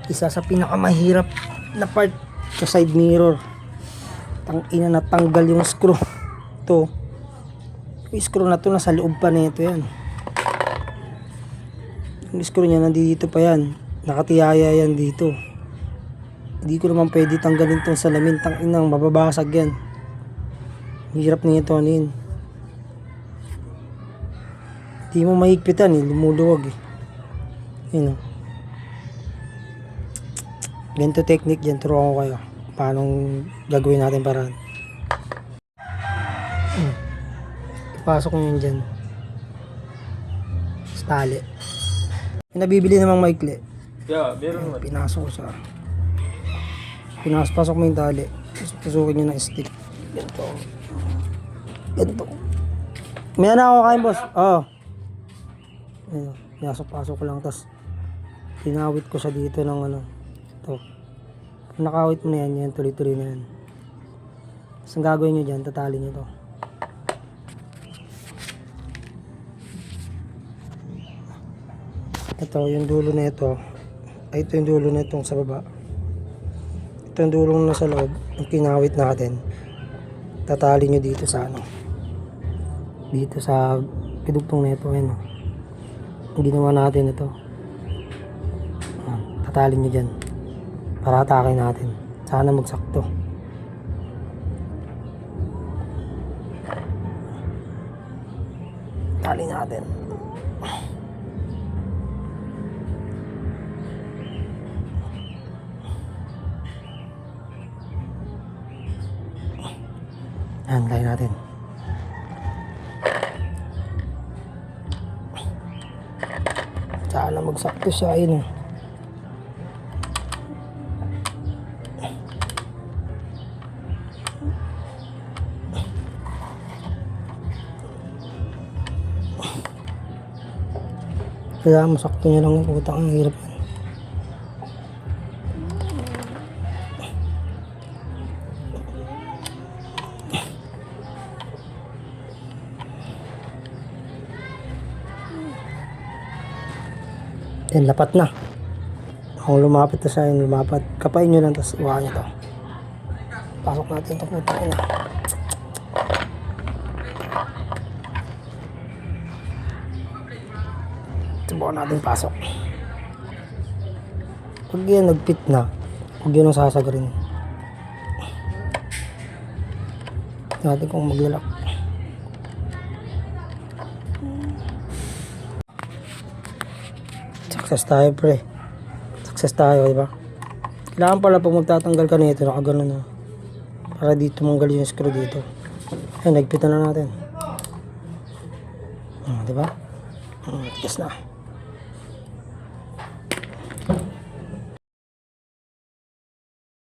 Isa sa pinakamahirap na part sa side mirror. Tangina, natanggal yung screw. Ito. Yung screw na to nasa loob pa nito yan. Yung screw niya nandito pa yan. Nakatiyaya yan dito. Hindi ko naman pwede tanggalin tong salamin. Tanginang mababasag yan. Hirap nito anin. Hindi mo mahigpitan eh. Lumuluwag eh. Yun o. Ganito technique dyan, turuan ko kayo paano gagawin natin paraan. Ipasok nyo yun dyan sa tali. Nabibili namang maikli. Yeah, meron naman. Pinasok mo yung tali. Pasukin nyo ng stick. Ganito. May na ako kain, boss. Oo. Pinasok ko lang. Tapos pinawit ko siya dito ng ano. Ito. Kung nakawit mo na yan, tuloy-tuloy na yan. Tapos ang gagawin nyo dyan, tatali nyo to. Ito, yung dulo na ito. Ay, ito yung dulo na itong sa baba. Ito yung dulo na sa loob. Yung kinawit natin. Tatali nyo dito sa ano. Dito sa pidugtong na ito. Ayan, yung ginawa natin ito. Tatali nyo dyan. Para atake natin. Sana magsakto. Tali natin. Yan, tali natin. Sana magsakto siya. Ayun eh. Kaya masakto nyo lang yung utang. Ang hirap yan. Yan, lapat na. Kung lumapit na siya, yung lumapat. Kapain nyo lang, tapos iwakan nyo to. Pasok natin ito, putang ina. Subukan natin pasok. Pag yan nagpit na, huwag yun ang sasagarin. Natin kung maglalak. Success tayo, pre. Success tayo, diba? Kailangan pala pag magtatanggal ka nito, nakaganon na. Para dito manggal yung screw dito. Ayun, nagpit na natin. Diba? Tigas na.